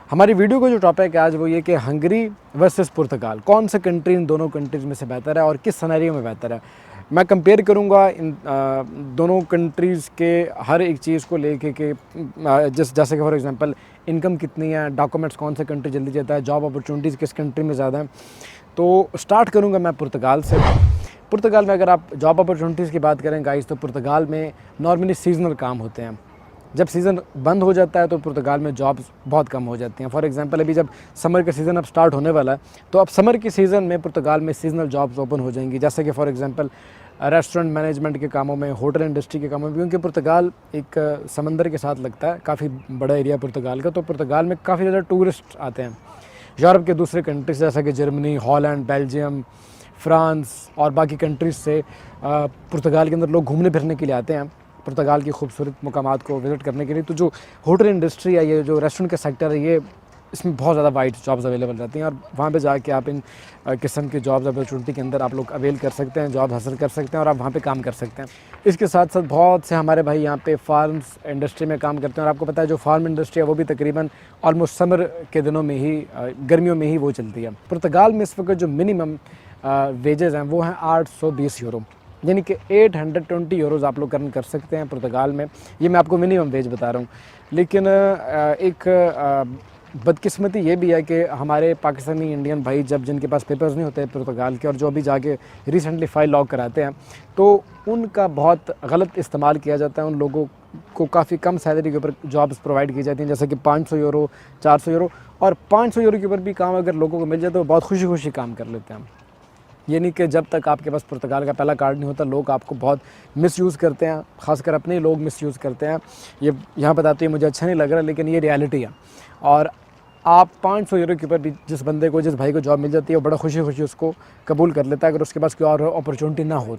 हमारी वीडियो का जो टॉपिक है आज वो ये कि हंगरी वर्सेस पुर्तगाल, कौन सा कंट्री इन दोनों कंट्रीज़ में से बेहतर है और किस सिनेरियो में बेहतर है। मैं कंपेयर करूँगा इन दोनों कंट्रीज़ के हर एक चीज़ को लेके कि जैसे कि फॉर एग्जांपल इनकम कितनी है, डॉक्यूमेंट्स कौन सा कंट्री जल्दी देता है, जॉब अपॉर्चुनिटीज़ किस कंट्री में ज़्यादा है। तो स्टार्ट करूँगा मैं पुर्तगाल से। पुर्तगाल में अगर आप जॉब अपॉर्चुनिटीज़ की बात करें गाइस, तो पुर्तगाल में नॉर्मली सीजनल काम होते हैं। जब सीज़न बंद हो जाता है तो पुर्तगाल में जॉब्स बहुत कम हो जाती हैं। फॉर एग्जांपल अभी जब समर का सीज़न अब स्टार्ट होने वाला है तो अब समर के सीज़न में पुर्तगाल में सीजनल जॉब्स ओपन हो जाएंगी, जैसे कि फॉर एग्जांपल रेस्टोरेंट मैनेजमेंट के कामों में, होटल इंडस्ट्री के कामों में, क्योंकि पुर्तगाल एक समंदर के साथ लगता है, काफ़ी बड़ा एरिया पुर्तगाल का। तो पुर्तगाल में काफ़ी ज़्यादा टूरिस्ट आते हैं यूरोप के दूसरे कंट्रीज जैसा कि जर्मनी, हॉलैंड, बेल्जियम, फ्रांस और बाकी कंट्रीज़ से पुर्तगाल के अंदर लोग घूमने फिरने के लिए आते हैं, पुर्तगाल की खूबसूरत मकामात को विज़िट करने के लिए। तो जो होटल इंडस्ट्री है, ये जो रेस्टोरेंट का सेक्टर है, ये इसमें बहुत ज़्यादा वाइड जॉब्स अवेलेबल रहती हैं और वहाँ पे जाके आप इन किस्म की जॉब्स अपॉर्चुनिटी के अंदर आप लोग अवेल कर सकते हैं, जॉब हासिल कर सकते हैं और आप वहाँ पे काम कर सकते हैं। इसके साथ साथ बहुत से हमारे भाई यहाँ पे फार्म्स इंडस्ट्री में काम करते हैं और आपको पता है जो फार्म इंडस्ट्री है वो भी तकरीबन ऑलमोस्ट समर के दिनों में ही, गर्मियों में ही वो चलती है। पुर्तगाल में इस वक्त जो मिनिमम वेजेज़ हैं वो हैं 820 यूरो, यानी कि 820 यूरोज़ आप लोग अर्न कर सकते हैं पुर्तगाल में। ये मैं आपको मिनिमम वेज बता रहा हूँ। लेकिन एक बदकिस्मती ये भी है कि हमारे पाकिस्तानी इंडियन भाई जब जिनके पास पेपर्स नहीं होते पुर्तगाल के और जो अभी जाके रिसेंटली फ़ाइल लॉक कराते हैं, तो उनका बहुत गलत इस्तेमाल किया जाता है। उन लोगों को काफ़ी कम सैलरी के ऊपर जॉब्स प्रोवाइड की जाती हैं, जैसे कि 500 यूरो, 400 यूरो, और 500 यूरो के ऊपर भी काम अगर लोगों को मिल जाए तो बहुत खुशी खुशी काम कर लेते हैं। ये नहीं कि जब तक आपके पास पुर्तगाल का पहला कार्ड नहीं होता लोग आपको बहुत मिसयूज़ करते हैं, ख़ासकर अपने ही लोग मिसयूज़ करते हैं। ये यहाँ बताते हुए मुझे अच्छा नहीं लग रहा, लेकिन ये रियलिटी है। और आप 500 यूरो के ऊपर भी जिस बंदे को, जिस भाई को जॉब मिल जाती है, वो बड़ा खुशी खुशी उसको कबूल कर लेता है अगर उसके पास कोई और अपॉर्चुनिटी ना हो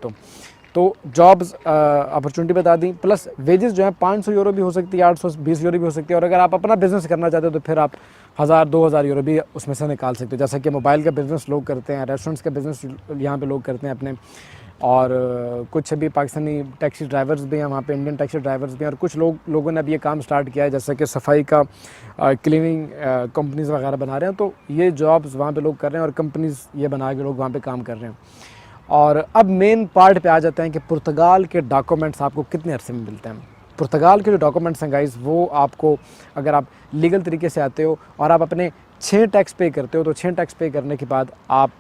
तो जॉब्स अपॉर्चुनिटी बता दी, प्लस वेजेस जो है 500 यूरो भी हो सकती है, 820 यूरो भी हो सकती है। और अगर आप अपना बिज़नेस करना चाहते हो तो फिर आप 1000-2000 यूरो भी उसमें से निकाल सकते हो, जैसा कि मोबाइल का बिज़नेस लोग करते हैं, रेस्टोरेंट्स का बिज़नेस यहाँ पे लोग करते हैं अपने, और कुछ अभी पाकिस्तानी टैक्सी ड्राइवर्स भी हैं वहाँ पे, इंडियन टैक्सी ड्राइवर्स भी हैं, और कुछ लोगों ने अभी ये काम स्टार्ट किया है, जैसे कि सफाई का क्लीनिंग कंपनीज़ वगैरह बना रहे हैं। तो ये जॉब्स वहाँ पे लोग कर रहे हैं और कंपनीज़ ये बना के लोग वहाँ पे काम कर रहे हैं। और अब मेन पार्ट पे आ जाते हैं कि पुर्तगाल के डॉक्यूमेंट्स आपको कितने अरसे में मिलते हैं। पुर्तगाल के जो डॉक्यूमेंट्स हैं गाइस, वो आपको, अगर आप लीगल तरीके से आते हो और आप अपने 6 टैक्स पे करते हो, तो 6 टैक्स पे करने के बाद आप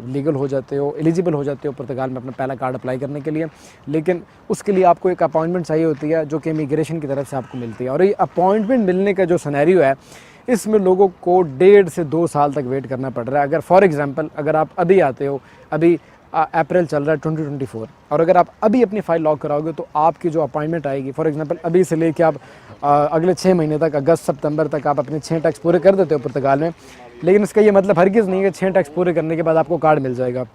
लीगल हो जाते हो, एलिजिबल हो जाते हो पुर्तगाल में अपना पहला कार्ड अप्लाई करने के लिए। लेकिन उसके लिए आपको एक अपॉइंटमेंट चाहिए होती है जो कि इमिग्रेशन की तरफ से आपको मिलती है। और ये अपॉइंटमेंट मिलने का जो सिनेरियो है, इसमें लोगों को 1.5 से 2 साल तक वेट करना पड़ रहा है। अगर फॉर एग्जांपल अगर आप अभी आते हो, अभी अप्रैल चल रहा है 2024, और अगर आप अभी अपनी फ़ाइल लॉक कराओगे तो आपकी जो अपॉइंटमेंट आएगी, फॉर एग्जांपल अभी से लेके आप अगले 6 महीने तक, अगस्त सितंबर तक आप अपने 6 टैक्स पूरे कर देते हो पुर्तगाल में। लेकिन इसका ये मतलब हरगिज़ नहीं है कि 6 टैक्स पूरे करने के बाद आपको कार्ड मिल जाएगा।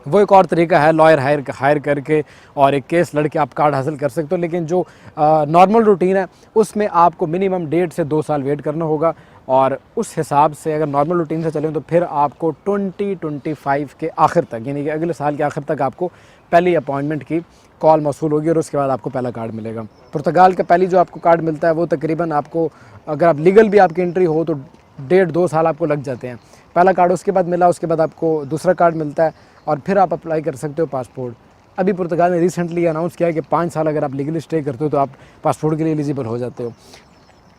वो एक और तरीका है, लॉयर हायर करके और एक केस लड़ के आप कार्ड हासिल कर सकते हो। लेकिन जो नॉर्मल रूटीन है उसमें आपको मिनिमम 1.5 से 2 साल वेट करना होगा। और उस हिसाब से अगर नॉर्मल रूटीन से चलें तो फिर आपको 2025 के आखिर तक, यानी कि अगले साल के आखिर तक आपको पहली अपॉइंटमेंट की कॉल मौसूल होगी और उसके बाद आपको पहला कार्ड मिलेगा। पुर्तगाल का पहली जो आपको कार्ड मिलता है वो तकरीबन आपको, अगर आप लीगल भी आपकी एंट्री हो तो 1.5-2 साल आपको लग जाते हैं। पहला कार्ड उसके बाद मिला, उसके बाद आपको दूसरा कार्ड मिलता है और फिर आप अप्लाई कर सकते हो पासपोर्ट। अभी पुर्तगाल ने रिसेंटली अनाउंस किया है कि 5 साल अगर आप लीगली स्टे करते हो तो आप पासपोर्ट के लिए एलिजिबल हो जाते हो।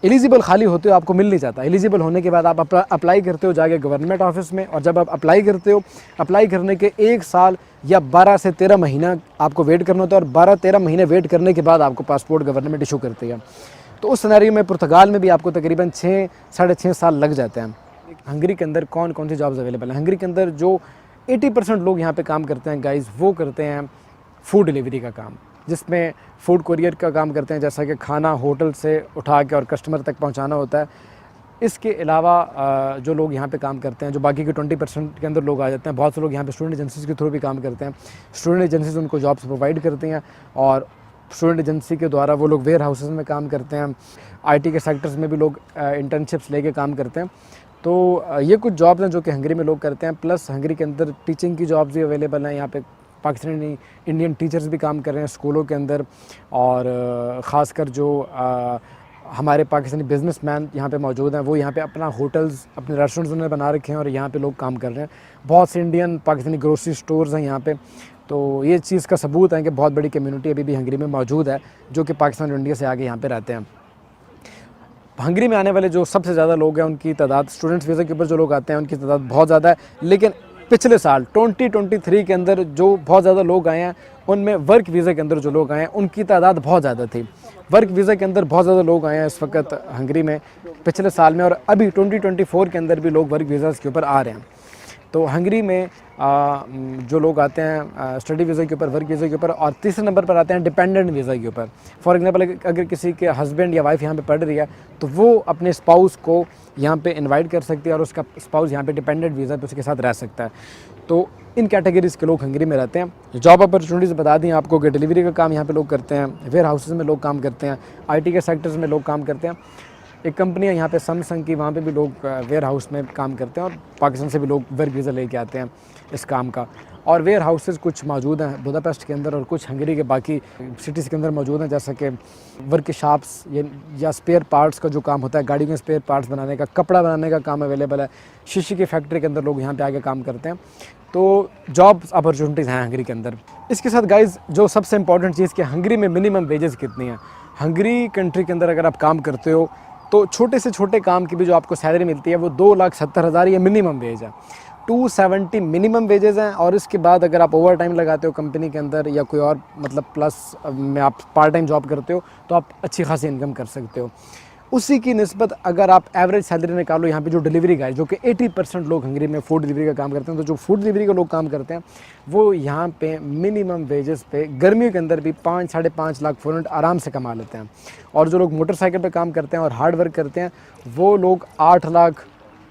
एलिजिबल खाली होते हो, आपको मिल नहीं जाता। एलिजिबल होने के बाद आप अप्लाई करते हो जाके गवर्नमेंट ऑफिस में, और जब आप अप्लाई करते हो, अप्लाई करने के 1 साल या 12 से 13 महीना आपको वेट करना होता है, और 12-13 महीने वेट करने के बाद आपको पासपोर्ट गवर्नमेंट इशू करती है। तो उस सिनेरियो में पुर्तगाल में भी आपको तकरीबन 6-6.5 साल लग जाते हैं। हंगरी के अंदर कौन कौन सी जॉब्स अवेलेबल हैं? हंगरी के अंदर जो 80% लोग यहाँ पे काम करते हैं गाइस, वो करते हैं फूड डिलीवरी का काम, जिसमें फ़ूड कुरियर का काम करते हैं, जैसा कि खाना होटल से उठा के और कस्टमर तक पहुँचाना होता है। इसके अलावा जो लोग यहाँ पे काम करते हैं, जो बाकी के 20% के अंदर लोग आ जाते हैं, बहुत से लोग यहाँ पे स्टूडेंट एजेंसीज़ के थ्रू भी काम करते हैं। स्टूडेंट एजेंसीज़ उनको जॉब्स प्रोवाइड करती हैं और स्टूडेंट एजेंसी के द्वारा वो लोग वेयर हाउसेस में काम करते हैं। आईटी के सेक्टर्स में भी लोग इंटर्नशिप्स लेके काम करते हैं। तो ये कुछ जॉब्स हैं जो कि हंगरी में लोग करते हैं। प्लस हंगरी के अंदर टीचिंग की जॉब्स भी अवेलेबल हैं। यहाँ पे पाकिस्तानी इंडियन टीचर्स भी काम कर रहे हैं स्कूलों के अंदर, और ख़ासकर जो हमारे पाकिस्तानी बिजनेसमैन यहाँ पे मौजूद हैं, वो यहाँ पे अपना होटल्स, अपने रेस्टोरेंट्स उन्होंने बना रखे हैं और यहाँ पे लोग काम कर रहे हैं। बहुत से इंडियन पाकिस्तानी ग्रोसरी स्टोर्स हैं यहाँ पे। तो ये चीज़ का सबूत है कि बहुत बड़ी कम्युनिटी अभी भी हंगरी में मौजूद है, जो कि पाकिस्तान और इंडिया से आगे यहाँ पे रहते हैं। हंगरी में आने वाले जो सबसे ज़्यादा लोग हैं, उनकी तादाद, स्टूडेंट्स वीज़ा के ऊपर जो लोग आते हैं उनकी तादाद बहुत ज़्यादा है। लेकिन पिछले साल 2023 के अंदर जो बहुत ज़्यादा लोग आए हैं, उनमें वर्क वीज़ा के अंदर जो लोग आए हैं उनकी तादाद बहुत ज़्यादा थी। वर्क वीज़ा के अंदर बहुत ज़्यादा लोग आए हैं इस वक्त हंगरी में पिछले साल में, और अभी 2024 के अंदर भी लोग वर्क वीज़ाज़ के ऊपर आ रहे हैं। तो हंगरी में जो लोग आते हैं स्टडी वीज़ा के ऊपर, वर्क वीज़ा के ऊपर, और तीसरे नंबर पर आते हैं डिपेंडेंट वीज़ा के ऊपर। फॉर एग्जांपल अगर किसी के हस्बैंड या वाइफ यहाँ पे पढ़ रही है तो वो अपने स्पाउस को यहाँ पे इनवाइट कर सकती है और उसका स्पाउस यहाँ पे डिपेंडेंट वीज़ा पे उसके साथ रह सकता है। तो इन कैटेगरीज़ के लोग हंगरी में रहते हैं। जॉब अपॉर्चुनिटीज़ बता दी आपको कि डिलीवरी का काम यहाँ पे लोग करते हैं, वेयर हाउसेज़ में लोग काम करते हैं, IT के सेक्टर्स में लोग काम करते हैं। एक कंपनी है यहाँ पे सैमसंग की, वहाँ पे भी लोग वेयर हाउस में काम करते हैं और पाकिस्तान से भी लोग वर्क वीज़ा लेके आते हैं इस काम का। और वेयर हाउसेज़ कुछ मौजूद हैं बुदापेस्ट के अंदर और कुछ हंगरी के बाकी सिटीज़ के अंदर मौजूद हैं, जैसे कि वर्क शॉप्स या स्पेयर पार्ट्स का जो काम होता है, गाड़ियों के स्पेयर पार्ट्स बनाने का, कपड़ा बनाने का काम अवेलेबल है, शीशे की फैक्ट्री के अंदर लोग यहाँ पे आके काम करते हैं। तो जॉब अपॉर्चुनिटीज़ हैं हंगरी के अंदर। इसके साथ गाइज़ जो सबसे इंपॉर्टेंट चीज़ कि हंगरी में मिनिमम वेजेस कितनी है। हंगरी कंट्री के अंदर अगर आप काम करते हो तो छोटे से छोटे काम की भी जो आपको सैलरी मिलती है वो 2,70,000 ये मिनिमम वेज है। 270 मिनिमम वेजेस हैं, और इसके बाद अगर आप ओवर टाइम लगाते हो कंपनी के अंदर या कोई और मतलब प्लस में आप पार्ट टाइम जॉब करते हो तो आप अच्छी खासी इनकम कर सकते हो। उसी की निस्बत अगर आप एवरेज सैलरी निकालो, यहाँ पे जो डिलीवरी का है, जो कि 80% लोग हंगरी में फूड डिलीवरी का काम करते हैं, तो जो फूड डिलीवरी का लोग काम करते हैं वो यहाँ पे मिनिमम वेजेस पे गर्मियों के अंदर भी 5 साढ़े 5 लाख फ़ोरेंट आराम से कमा लेते हैं। और जो लोग मोटरसाइकिल पे काम करते हैं और हार्ड वर्क करते हैं वो लोग 8 लाख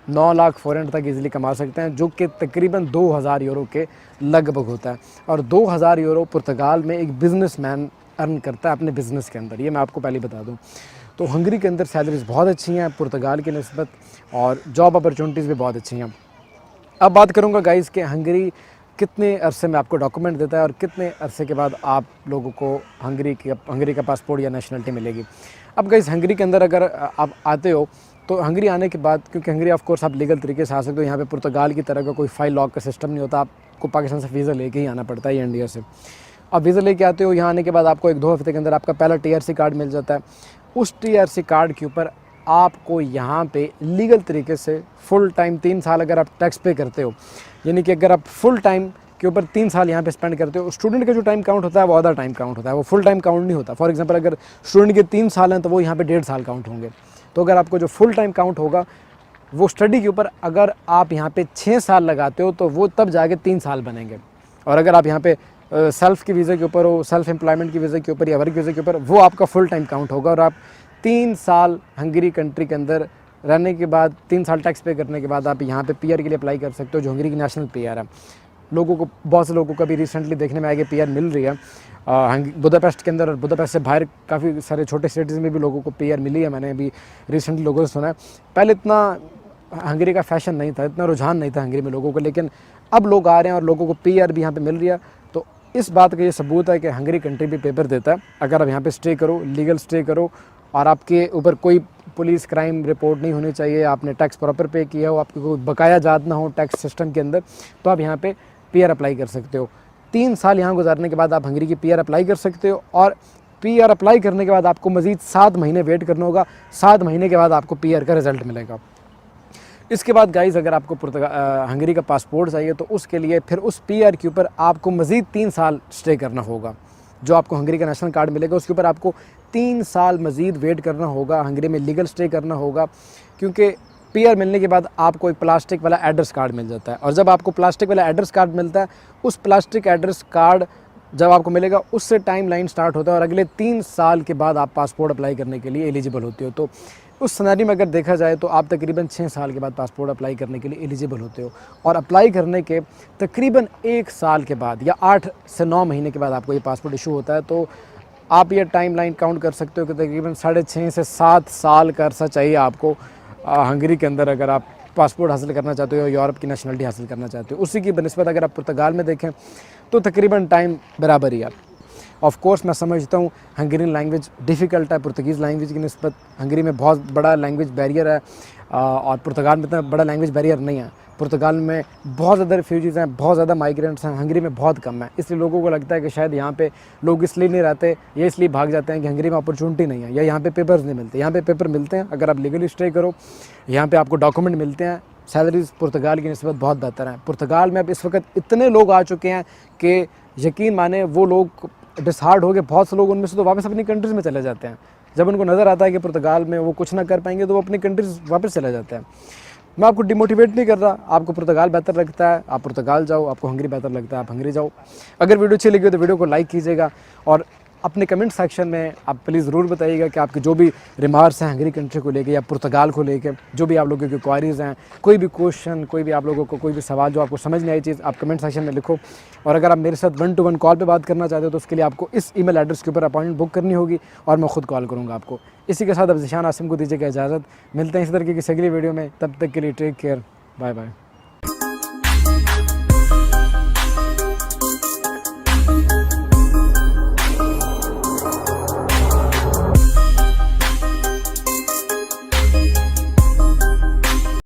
9 लाख फ़ोरेंट तक इजीली कमा सकते हैं, जो कि तकरीबन 2,000 यूरो के लगभग होता है। और 2,000 यूरो पुर्तगाल में एक बिज़नेसमैन अर्न करता है अपने बिज़नेस के अंदर, ये मैं आपको पहले बता दूँ। तो हंगरी के अंदर सैलरीज़ बहुत अच्छी हैं पुर्तगाल की निस्बत, और जॉब अपॉर्चुनिटीज़ भी बहुत अच्छी हैं। अब बात करूँगा गाइज़ कि हंगरी कितने अरसे में आपको डॉक्यूमेंट देता है और कितने अरसे के बाद आप लोगों को हंगरी का पासपोर्ट या नेशनलिटी मिलेगी। अब गाइज़ हंगरी के अंदर अगर आप आते हो तो हंगरी आने के बाद, क्योंकि हंगरी ऑफ कोर्स आप लीगल तरीके से आ सकते हो, यहाँ पे पुर्तगाल की तरह का कोई फाइल लॉक का सिस्टम नहीं होता, आपको पाकिस्तान से वीज़ा लेके ही आना पड़ता है या इंडिया से। अब वीज़ा लेके आते हो, यहाँ आने के बाद आपको 1-2 हफ्ते के अंदर आपका पहला TRC कार्ड मिल जाता है। उस TRC कार्ड के ऊपर आपको यहाँ पे लीगल तरीके से फुल टाइम 3 साल अगर आप टैक्स पे करते हो, यानी कि अगर आप फुल टाइम के ऊपर 3 साल यहाँ पे स्पेंड करते हो, स्टूडेंट का जो टाइम काउंट होता है वो आधा टाइम काउंट होता है, वो फुल टाइम काउंट नहीं होता। फॉर एग्जांपल अगर स्टूडेंट के 3 साल हैं तो वो यहाँ पे 1.5 साल काउंट होंगे। तो अगर आपको जो फुल टाइम काउंट होगा वो स्टडी के ऊपर अगर आप यहाँ पे 6 साल लगाते हो तो वो तब जाके 3 साल बनेंगे। और अगर आप यहाँ पे सेल्फ की वीज़ा के ऊपर हो, सेल्फ एम्प्लॉयमेंट की वीज़ा के ऊपर या वर्क वीज़ा के ऊपर, वो आपका फुल टाइम काउंट होगा। और आप 3 साल हंगरी कंट्री के अंदर रहने के बाद, 3 साल टैक्स पे करने के बाद आप यहाँ पे PR के लिए अप्लाई कर सकते हो, जो हंगरी की नेशनल PR है। लोगों को, बहुत से लोगों को भी रिसेंटली देखने में आया कि PR मिल रही है बुदापेस्ट के अंदर, और बुदापेस्ट से बाहर काफ़ी सारे छोटे सिटीज़ में भी लोगों को PR मिली है। मैंने अभी रिसेंटली लोगों से सुना है। पहले इतना हंगरी का फैशन नहीं था, इतना रुझान नहीं था हंगरी में लोगों को, लेकिन अब लोग आ रहे हैं और लोगों को PR भी यहाँ पे मिल रही है। तो इस बात का ये सबूत है कि हंगरी कंट्री भी पेपर देता है अगर आप यहाँ पे स्टे करो, लीगल स्टे करो, और आपके ऊपर कोई पुलिस क्राइम रिपोर्ट नहीं होनी चाहिए, आपने टैक्स प्रॉपर पे किया हो, आपको कोई बकाया याद ना हो टैक्स सिस्टम के अंदर, तो आप यहाँ पे PR अप्लाई कर सकते हो। 3 साल यहाँ गुजारने के बाद आप हंगरी की PR अप्लाई कर सकते हो, और PR अप्लाई करने के बाद आपको मज़ीद 7 महीने वेट करना होगा। 7 महीने के बाद आपको PR का रिज़ल्ट मिलेगा। इसके बाद गाइज़ अगर आपको हंगरी का पासपोर्ट चाहिए तो उसके लिए फिर उस PR के ऊपर आपको मज़ीद 3 साल स्टे करना होगा। जो आपको हंगरी का नेशनल कार्ड मिलेगा उसके ऊपर आपको 3 साल मज़ीद वेट करना होगा, हंगरी में लीगल स्टे करना होगा, क्योंकि PR मिलने के बाद आपको एक प्लास्टिक वाला एड्रेस कार्ड मिल जाता है। और जब आपको प्लास्टिक वाला एड्रेस कार्ड मिलता है, उस प्लास्टिक एड्रेस कार्ड जब आपको मिलेगा उससे टाइम लाइन स्टार्ट होता है, और अगले 3 साल के बाद आप पासपोर्ट अप्लाई करने के लिए एलिजिबल होते हो। तो उस सिनेरियो में अगर देखा जाए तो आप तकरीबन 6 साल के बाद पासपोर्ट अप्लाई करने के लिए एलिजिबल होते हो, और अप्लाई करने के तकरीबन 1 साल के बाद या 8 से 9 महीने के बाद आपको ये पासपोर्ट इशू होता है। तो आप ये टाइम लाइन काउंट कर सकते हो कि तकरीबन 6.5 से 7 साल का अरसा चाहिए आपको हंगरी के अंदर अगर आप पासपोर्ट हासिल करना चाहते हो या यूरोप की नेशनलिटी हासिल करना चाहते हो। उसी की बनिस्बत अगर आप पुर्तगाल में देखें तो तकरीबन टाइम बराबर ही है। ऑफ कोर्स मैं समझता हूँ हंगेरियन लैंग्वेज डिफ़िकल्ट है पुर्तगीज़ लैंग्वेज की निस्बत। हंगरी में बहुत बड़ा लैंग्वेज बैरियर है और पुर्तगाल में इतना बड़ा लैंग्वेज बैरियर नहीं है। पुर्तगाल में बहुत ज़्यादा रिफ्यूजीज़ हैं, बहुत ज़्यादा माइग्रेंट्स हैं, हंगरी में बहुत कम है। इसलिए लोगों को लगता है कि शायद यहाँ पे लोग इसलिए नहीं रहते, ये इसलिए भाग जाते हैं कि हंगरी में अपॉर्चुनिटी नहीं है या यहाँ पे पेपर्स नहीं मिलते। यहाँ पे पेपर मिलते हैं अगर आप लीगली स्टे करो, यहाँ पे आपको डॉक्यूमेंट मिलते हैं। सैलरीज़ पुर्तगाल की निस्बत बहुत बेहतर हैं। पुर्तगाल में अब इस वक्त इतने लोग आ चुके हैं कि यकीन माने वो लोग डिसहार्ड हो गए, बहुत से लोग उनमें से तो वापस अपनी कंट्रीज़ में चले जाते हैं। जब उनको नज़र आता है कि पुर्तगाल में वो कुछ ना कर पाएंगे तो वो अपनी कंट्रीज़ वापस चले जाते हैं। मैं आपको डिमोटिवेट नहीं कर रहा, आपको पुर्तगाल बेहतर लगता है आप पुर्तगाल जाओ, आपको हंगरी बेहतर लगता है आप हंगरी जाओ। अगर वीडियो अच्छी लगी हो तो वीडियो को लाइक कीजिएगा और अपने कमेंट सेक्शन में आप प्लीज़ ज़रूर बताइएगा कि आपके जो भी रिमार्क्स हैं हंगरी कंट्री को लेके या पुर्तगाल को लेके, जो भी आप लोगों की क्वारीज़ हैं, कोई भी क्वेश्चन, कोई भी आप लोगों को कोई भी सवाल जो आपको समझ नहीं आई चीज़, आप कमेंट सेक्शन में लिखो। और अगर आप मेरे साथ 1-to-1 कॉल पे बात करना चाहते हो तो उसके लिए आपको इस ईमेल एड्रेस के ऊपर अपॉइंटमेंट बुक करनी होगी और मैं खुद कॉल करूँगा आपको। इसी के साथ अब ज़ीशान आसिम को दीजिएगा इजाज़त। मिलते हैं इस तरीके की अगली वीडियो में, तब तक के लिए टेक केयर, बाय बाय।